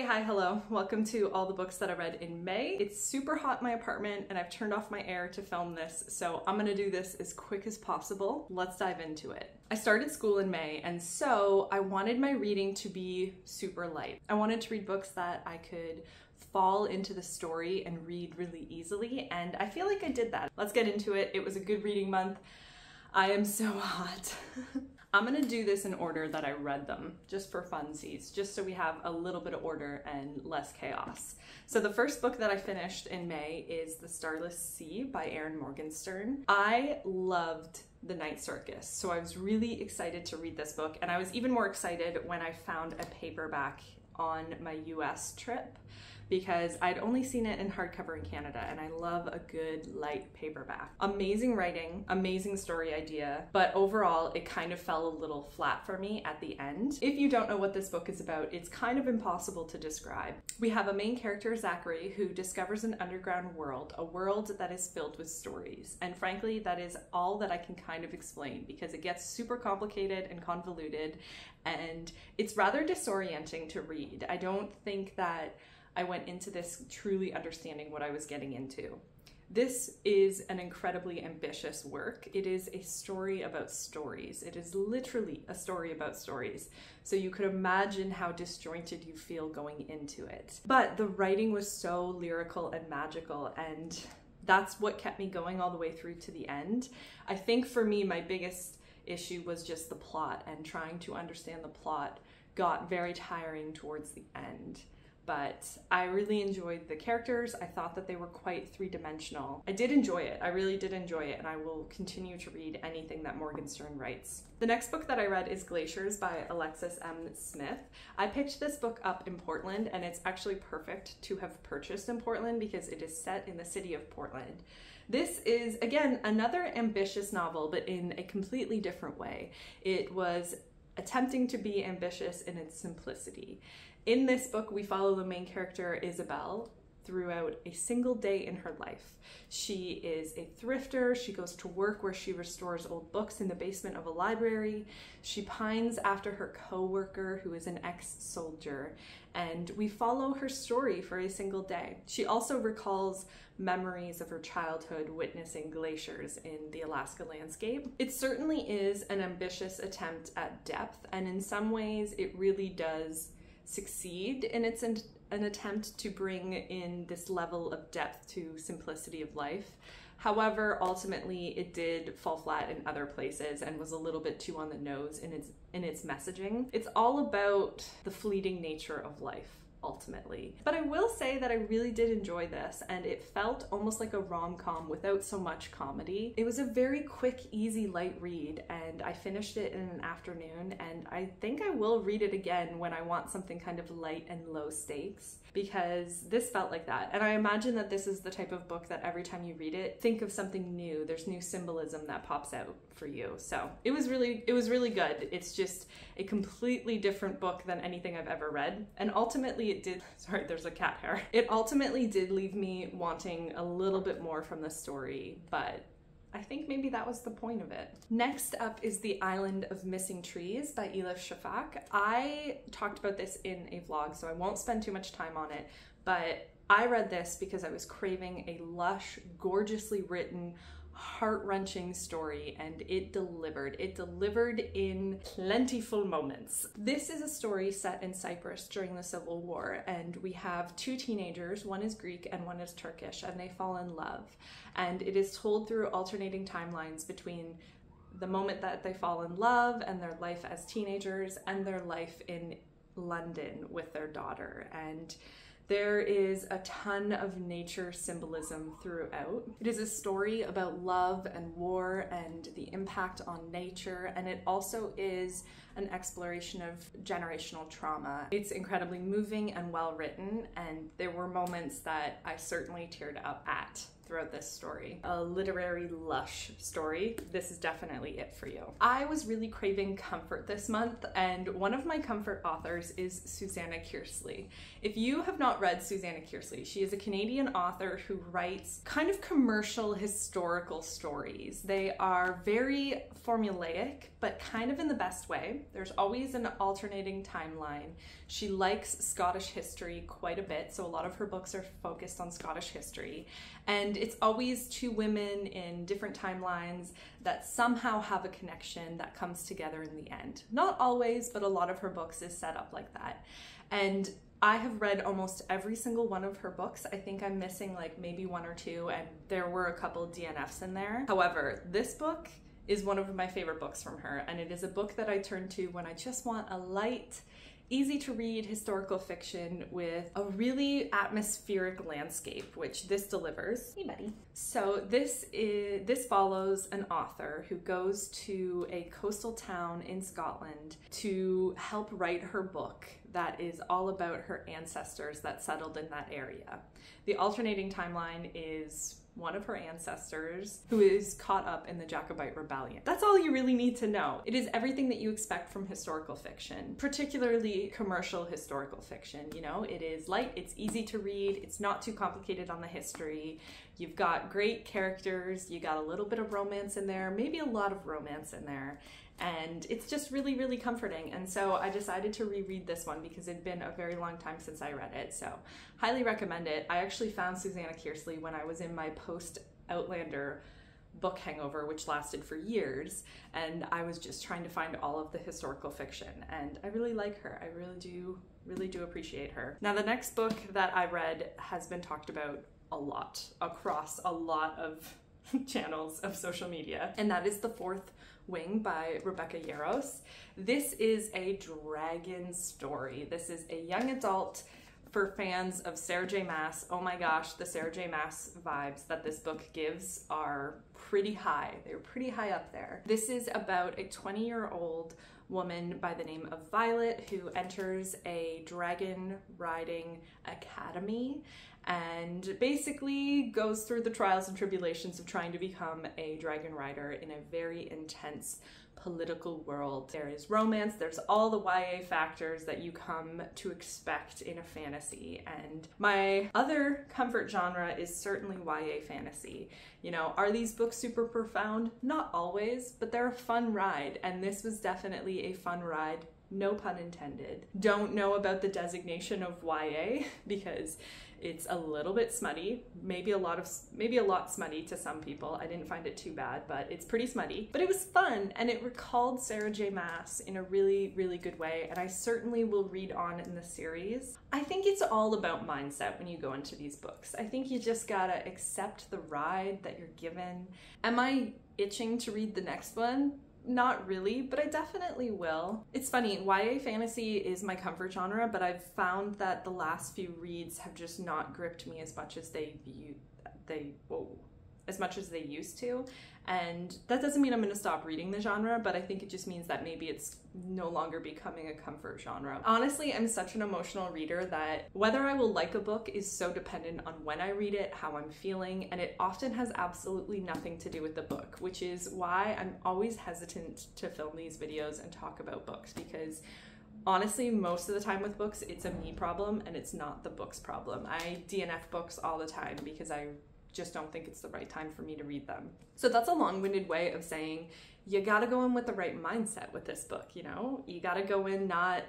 hi, hello. Welcome to all the books that I read in May. It's super hot in my apartment and I've turned off my air to film this, so I'm gonna do this as quick as possible. Let's dive into it. I started school in May, and so I wanted my reading to be super light. I wanted to read books that I could fall into the story and read really easily, and I feel like I did that. Let's get into it. It was a good reading month. I am so hot. I'm gonna do this in order that I read them, just for funsies, just so we have a little bit of order and less chaos. So the first book that I finished in May is The Starless Sea by Erin Morgenstern. I loved The Night Circus, so I was really excited to read this book, and I was even more excited when I found a paperback on my US trip, because I'd only seen it in hardcover in Canada, and I love a good light paperback. Amazing writing, amazing story idea, but overall it kind of fell a little flat for me at the end. If you don't know what this book is about, it's kind of impossible to describe. We have a main character, Zachary, who discovers an underground world, a world that is filled with stories. And frankly, that is all that I can kind of explain, because it gets super complicated and convoluted, and it's rather disorienting to read. I don't think that I went into this truly understanding what I was getting into. This is an incredibly ambitious work. It is a story about stories. It is literally a story about stories. So you could imagine how disjointed you feel going into it. But the writing was so lyrical and magical, and that's what kept me going all the way through to the end. I think for me, my biggest issue was just the plot, and trying to understand the plot got very tiring towards the end. But I really enjoyed the characters. I thought that they were quite three-dimensional. I did enjoy it. I really did enjoy it, and I will continue to read anything that Morgenstern writes. The next book that I read is Glaciers by Alexis M. Smith. I picked this book up in Portland, and it's actually perfect to have purchased in Portland because it is set in the city of Portland. This is, again, another ambitious novel, but in a completely different way. It was attempting to be ambitious in its simplicity. In this book, we follow the main character, Isabel, throughout a single day in her life. She is a thrifter. She goes to work where she restores old books in the basement of a library. She pines after her co-worker, who is an ex-soldier, and we follow her story for a single day. She also recalls memories of her childhood witnessing glaciers in the Alaska landscape. It certainly is an ambitious attempt at depth, and in some ways it really does succeed in its an attempt to bring in this level of depth to simplicity of life. However, ultimately it did fall flat in other places and was a little bit too on the nose in its messaging. It's all about the fleeting nature of life, ultimately. But I will say that I really did enjoy this, and it felt almost like a rom-com without so much comedy. It was a very quick, easy, light read, and I finished it in an afternoon, and I think I will read it again when I want something kind of light and low stakes, because this felt like that. And I imagine that this is the type of book that every time you read it, think of something new. There's new symbolism that pops out for you. So it was really good. It's just a completely different book than anything I've ever read. And ultimately it did, sorry, there's a cat hair. It ultimately did leave me wanting a little bit more from the story, but I think maybe that was the point of it. Next up is The Island of Missing Trees by Elif Shafak. I talked about this in a vlog, so I won't spend too much time on it, but I read this because I was craving a lush, gorgeously written, heart-wrenching story, and it delivered. It delivered in plentiful moments. This is a story set in Cyprus during the Civil War, and we have two teenagers, one is Greek and one is Turkish, and they fall in love. And it is told through alternating timelines between the moment that they fall in love and their life as teenagers and their life in London with their daughter. And there is a ton of nature symbolism throughout. It is a story about love and war and the impact on nature, and it also is an exploration of generational trauma. It's incredibly moving and well written, and there were moments that I certainly teared up at throughout this story. A literary lush story. This is definitely it for you. I was really craving comfort this month, and one of my comfort authors is Susanna Kearsley. If you have not read Susanna Kearsley, she is a Canadian author who writes kind of commercial historical stories. They are very formulaic, but kind of in the best way. There's always an alternating timeline. She likes Scottish history quite a bit, so a lot of her books are focused on Scottish history. And it's always two women in different timelines that somehow have a connection that comes together in the end. Not always, but a lot of her books is set up like that. And I have read almost every single one of her books. I think I'm missing like maybe one or two, and there were a couple DNFs in there. However, this book is one of my favorite books from her, and it is a book that I turn to when I just want a light, easy to read historical fiction with a really atmospheric landscape, which this delivers. Hey buddy. So this follows an author who goes to a coastal town in Scotland to help write her book that is all about her ancestors that settled in that area. The alternating timeline is one of her ancestors who is caught up in the Jacobite rebellion. That's all you really need to know. It is everything that you expect from historical fiction, particularly commercial historical fiction. You know, it is light, it's easy to read, it's not too complicated on the history. You've got great characters, you got a little bit of romance in there, maybe a lot of romance in there. And it's just really, really comforting. And so I decided to reread this one because it'd been a very long time since I read it. So highly recommend it. I actually found Susanna Kearsley when I was in my post-Outlander book hangover, which lasted for years. And I was just trying to find all of the historical fiction. And I really like her. I really do appreciate her. Now, the next book that I read has been talked about a lot across a lot of channels of social media. And that is The Fourth Wing by Rebecca Yarros. This is a dragon story. This is a young adult for fans of Sarah J. Maas. Oh my gosh, the Sarah J. Maas vibes that this book gives are pretty high. They're pretty high up there. This is about a 20-year-old woman by the name of Violet who enters a dragon riding academy and basically goes through the trials and tribulations of trying to become a dragon rider in a very intense political world. There is romance, there's all the YA factors that you come to expect in a fantasy. And my other comfort genre is certainly YA fantasy. You know, are these books super profound? Not always, but they're a fun ride, and this was definitely a fun ride. No pun intended. Don't know about the designation of YA because it's a little bit smutty, maybe a lot smutty to some people. I didn't find it too bad, but it's pretty smutty. But it was fun, and it recalled Sarah J. Maas in a really, really good way, and I certainly will read on in the series. I think it's all about mindset when you go into these books. I think you just gotta accept the ride that you're given. Am I itching to read the next one? Not really, but I definitely will. It's funny, YA fantasy is my comfort genre, but I've found that the last few reads have just not gripped me as much as they used to. And that doesn't mean I'm going to stop reading the genre, but I think it just means that maybe it's no longer becoming a comfort genre. Honestly, I'm such an emotional reader that whether I will like a book is so dependent on when I read it, how I'm feeling, and it often has absolutely nothing to do with the book, which is why I'm always hesitant to film these videos and talk about books, because honestly, most of the time with books, it's a me problem and it's not the book's problem. I DNF books all the time because I just don't think it's the right time for me to read them. So that's a long-winded way of saying you gotta go in with the right mindset with this book, you know? You gotta go in not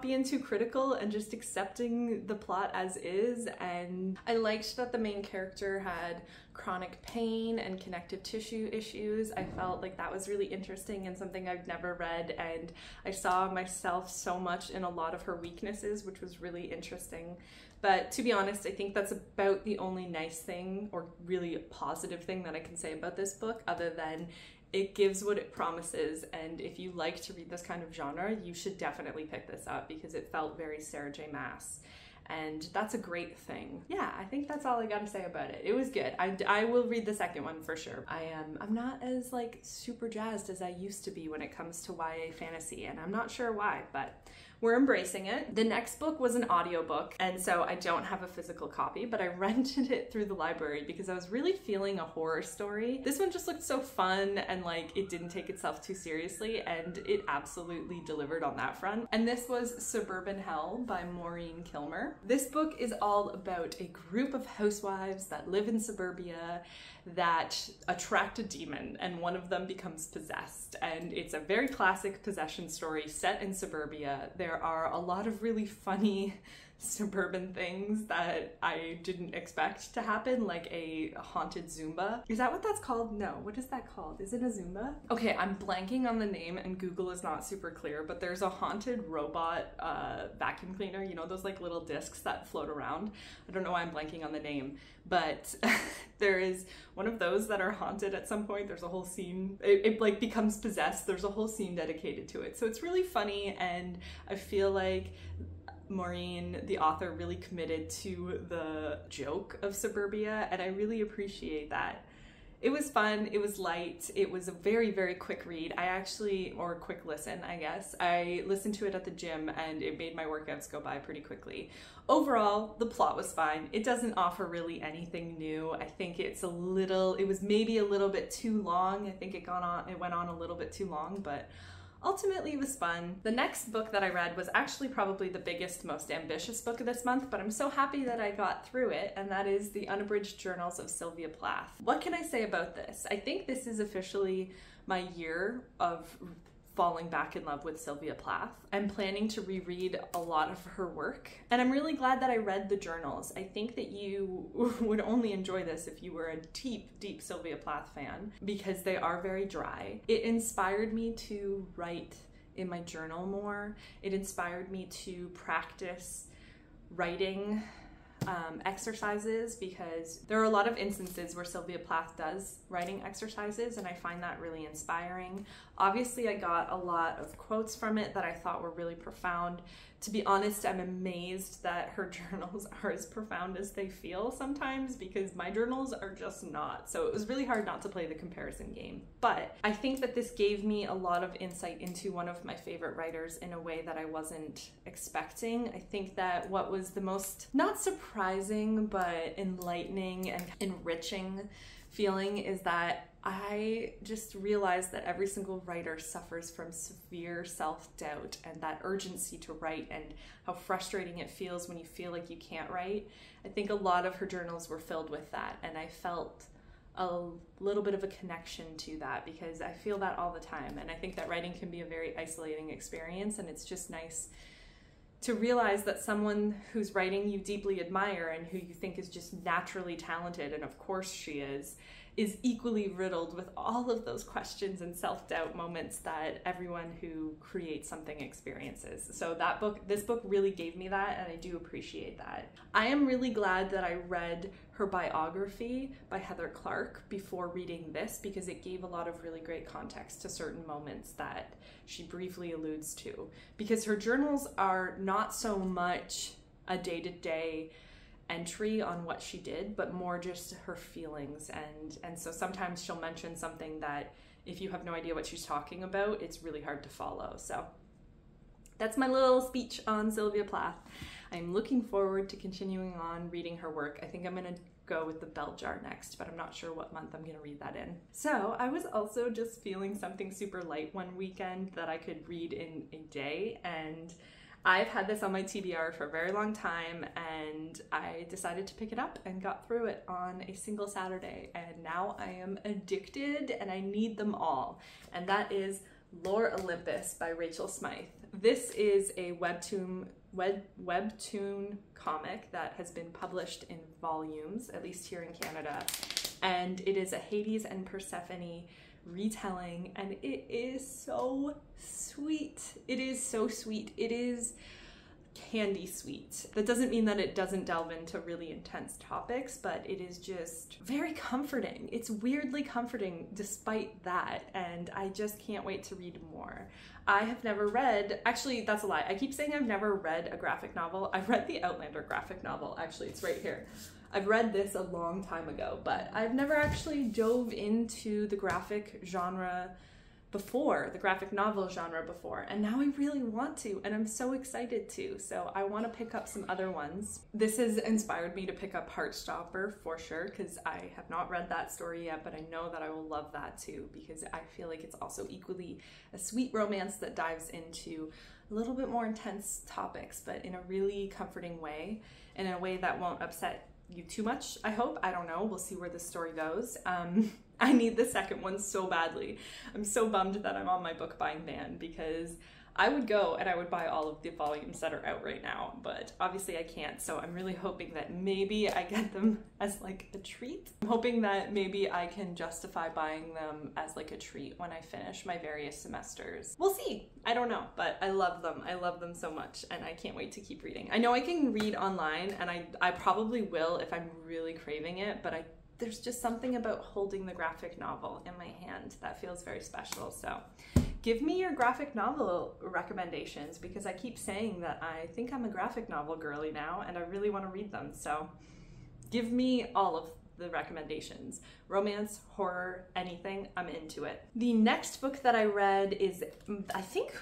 being too critical and just accepting the plot as is. And I liked that the main character had chronic pain and connective tissue issues. I felt like that was really interesting and something I've never read, and I saw myself so much in a lot of her weaknesses, which was really interesting. But to be honest, I think that's about the only nice thing or really positive thing that I can say about this book, other than it gives what it promises. And if you like to read this kind of genre, you should definitely pick this up because it felt very Sarah J. Maas. And that's a great thing. Yeah, I think that's all I gotta say about it. It was good. I will read the second one for sure. I'm not as like super jazzed as I used to be when it comes to YA fantasy, and I'm not sure why, but we're embracing it. The next book was an audiobook, and so I don't have a physical copy, but I rented it through the library because I was really feeling a horror story. This one just looked so fun and like it didn't take itself too seriously, and it absolutely delivered on that front. And this was Suburban Hell by Maureen Kilmer. This book is all about a group of housewives that live in suburbia. that attract a demon, and one of them becomes possessed. And it's a very classic possession story set in suburbia. There are a lot of really funny suburban things that I didn't expect to happen, like a haunted Zumba. Is that what that's called? No, what is that called? Is it a Zumba? Okay, I'm blanking on the name and Google is not super clear, but there's a haunted robot vacuum cleaner, you know, those like little discs that float around. I don't know why I'm blanking on the name, but there is one of those that are haunted at some point. There's a whole scene, it like becomes possessed. There's a whole scene dedicated to it. So it's really funny, and I feel like Maureen, the author, really committed to the joke of suburbia, and I really appreciate that. It was fun, it was light, it was a very, very quick read. Or quick listen, I guess. I listened to it at the gym and it made my workouts go by pretty quickly. Overall, the plot was fine. It doesn't offer really anything new. I think it was maybe a little bit too long. I think it went on a little bit too long, but ultimately it was fun. The next book that I read was actually probably the biggest, most ambitious book of this month, but I'm so happy that I got through it, and that is The Unabridged Journals of Sylvia Plath. What can I say about this? I think this is officially my year of falling back in love with Sylvia Plath. I'm planning to reread a lot of her work, and I'm really glad that I read the journals. I think that you would only enjoy this if you were a deep, deep Sylvia Plath fan, because they are very dry. It inspired me to write in my journal more. It inspired me to practice writing exercises, because there are a lot of instances where Sylvia Plath does writing exercises, and I find that really inspiring. Obviously, I got a lot of quotes from it that I thought were really profound. To be honest, I'm amazed that her journals are as profound as they feel sometimes, because my journals are just not. So it was really hard not to play the comparison game. But I think that this gave me a lot of insight into one of my favorite writers in a way that I wasn't expecting. I think that what was the most, not surprising, but enlightening and enriching feeling is that I just realized that every single writer suffers from severe self-doubt and that urgency to write, and how frustrating it feels when you feel like you can't write. I think a lot of her journals were filled with that, and I felt a little bit of a connection to that, because I feel that all the time, and I think that writing can be a very isolating experience, and it's just nice to realize that someone whose writing you deeply admire and who you think is just naturally talented, and of course she is equally riddled with all of those questions and self-doubt moments that everyone who creates something experiences. So this book really gave me that, and I do appreciate that. I am really glad that I read her biography by Heather Clark before reading this, because it gave a lot of really great context to certain moments that she briefly alludes to, because her journals are not so much a day-to-day entry on what she did, but more just her feelings, and so sometimes she'll mention something that if you have no idea what she's talking about, it's really hard to follow. So that's my little speech on Sylvia Plath. I'm looking forward to continuing on reading her work. I think I'm gonna go with The Bell Jar next, but I'm not sure what month I'm gonna read that in. So I was also just feeling something super light one weekend that I could read in a day, and I've had this on my TBR for a very long time, and I decided to pick it up and got through it on a single Saturday, and now I am addicted and I need them all. And that is Lore Olympus by Rachel Smythe. This is a webtoon comic that has been published in volumes, at least here in Canada, and it is a Hades and Persephone retelling, and it is so sweet. It is so sweet. It is candy sweet. That doesn't mean that it doesn't delve into really intense topics, but it is just very comforting. It's weirdly comforting despite that, and I just can't wait to read more. I have never read, actually that's a lie, I keep saying I've never read a graphic novel. I've read the Outlander graphic novel, actually it's right here. I've read this a long time ago, but I've never actually dove into the graphic genre before, the graphic novel genre before, and now I really want to, and I'm so excited to, so I want to pick up some other ones. This has inspired me to pick up Heartstopper for sure, because I have not read that story yet, but I know that I will love that too, because I feel like it's also equally a sweet romance that dives into a little bit more intense topics, but in a really comforting way, and in a way that won't upset you too much, I hope. I don't know. We'll see where this story goes. I need the second one so badly. I'm so bummed that I'm on my book buying ban, because I would go and I would buy all of the volumes that are out right now, but obviously I can't. So I'm really hoping that maybe I get them as like a treat. I'm hoping that maybe I can justify buying them as like a treat when I finish my various semesters. We'll see. I don't know, but I love them. I love them so much, and I can't wait to keep reading. I know I can read online, and I probably will if I'm really craving it, but there's just something about holding the graphic novel in my hand that feels very special. So give me your graphic novel recommendations, because I keep saying that I think I'm a graphic novel girly now and I really want to read them. So give me all of the recommendations. Romance, horror, anything, I'm into it. The next book that I read is, I think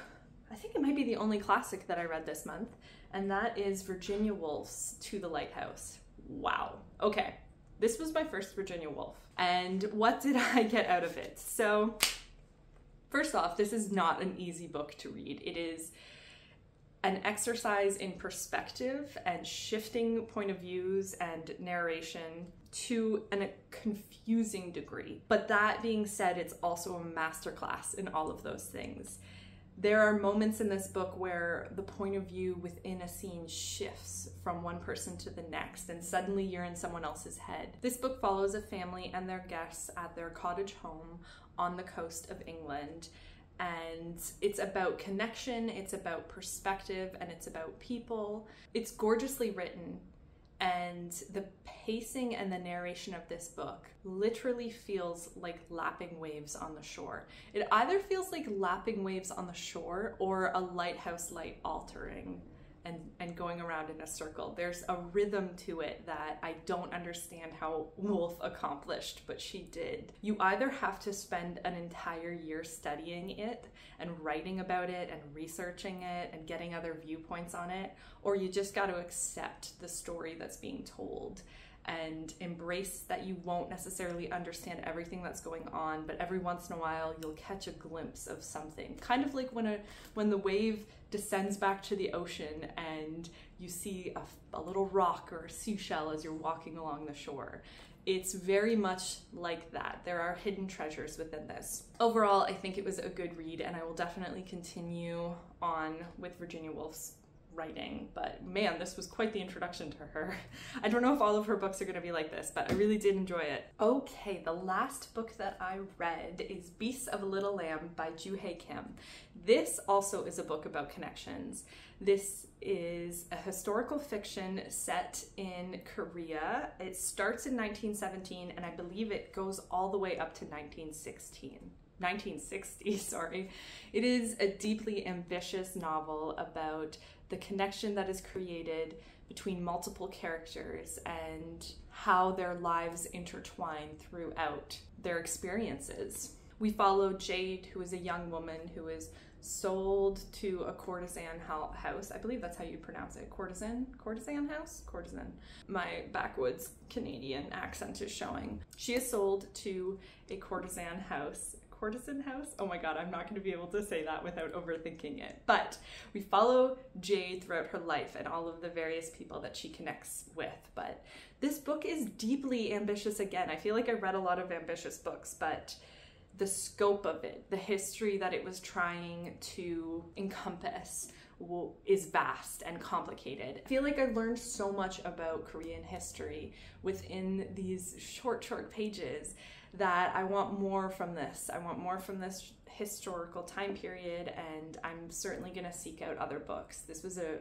it might be the only classic that I read this month, and that is Virginia Woolf's To the Lighthouse. Wow. Okay. This was my first Virginia Woolf, and what did I get out of it? So first off, this is not an easy book to read. It is an exercise in perspective and shifting point of views and narration to a confusing degree. But that being said, it's also a masterclass in all of those things. There are moments in this book where the point of view within a scene shifts from one person to the next, and suddenly you're in someone else's head. This book follows a family and their guests at their cottage home on the coast of England, and it's about connection, it's about perspective, and it's about people. It's gorgeously written, and the pacing and the narration of this book literally feels like lapping waves on the shore. It either feels like lapping waves on the shore or a lighthouse light altering and going around in a circle. There's a rhythm to it that I don't understand how Woolf accomplished, but she did. You either have to spend an entire year studying it and writing about it and researching it and getting other viewpoints on it, or you just got to accept the story that's being told and embrace that you won't necessarily understand everything that's going on, but every once in a while you'll catch a glimpse of something. Kind of like when the wave descends back to the ocean and you see a little rock or a seashell as you're walking along the shore. It's very much like that. There are hidden treasures within this. Overall, I think it was a good read, and I will definitely continue on with Virginia Woolf's writing, but man, this was quite the introduction to her. I don't know if all of her books are going to be like this, but I really did enjoy it. Okay, the last book that I read is Beasts of a Little Lamb by Joo-Hae Kim. This also is a book about connections. This is a historical fiction set in Korea. It starts in 1917, and I believe it goes all the way up to 1960, sorry. It is a deeply ambitious novel about the connection that is created between multiple characters and how their lives intertwine throughout their experiences. We follow Jade, who is a young woman who is sold to a courtesan house. I believe that's how you pronounce it. Courtesan house? Courtesan. My backwoods Canadian accent is showing. She is sold to a courtesan house. Courtesan house? Oh my god, I'm not going to be able to say that without overthinking it. But we follow Jade throughout her life and all of the various people that she connects with. But this book is deeply ambitious again. I feel like I read a lot of ambitious books, but the scope of it, the history that it was trying to encompass is vast and complicated. I feel like I learned so much about Korean history within these short pages that I want more from this. I want more from this historical time period, and I'm certainly going to seek out other books. This was a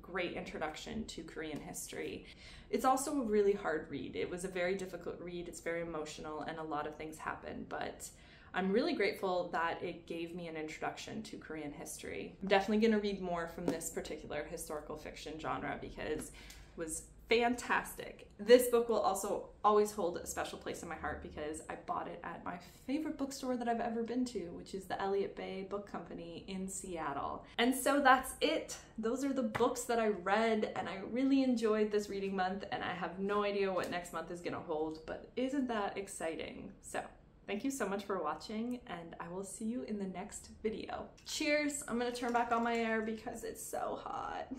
great introduction to Korean history. It's also a really hard read. It was a very difficult read. It's very emotional and a lot of things happen, but I'm really grateful that it gave me an introduction to Korean history. I'm definitely going to read more from this particular historical fiction genre because it was fantastic. This book will also always hold a special place in my heart because I bought it at my favorite bookstore that I've ever been to, which is the Elliott Bay Book Company in Seattle. And so that's it. Those are the books that I read, and I really enjoyed this reading month, and I have no idea what next month is gonna hold, but isn't that exciting? So thank you so much for watching, and I will see you in the next video. Cheers! I'm gonna turn back on my air because it's so hot.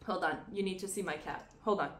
Hold on, you need to see my cat. Hold on.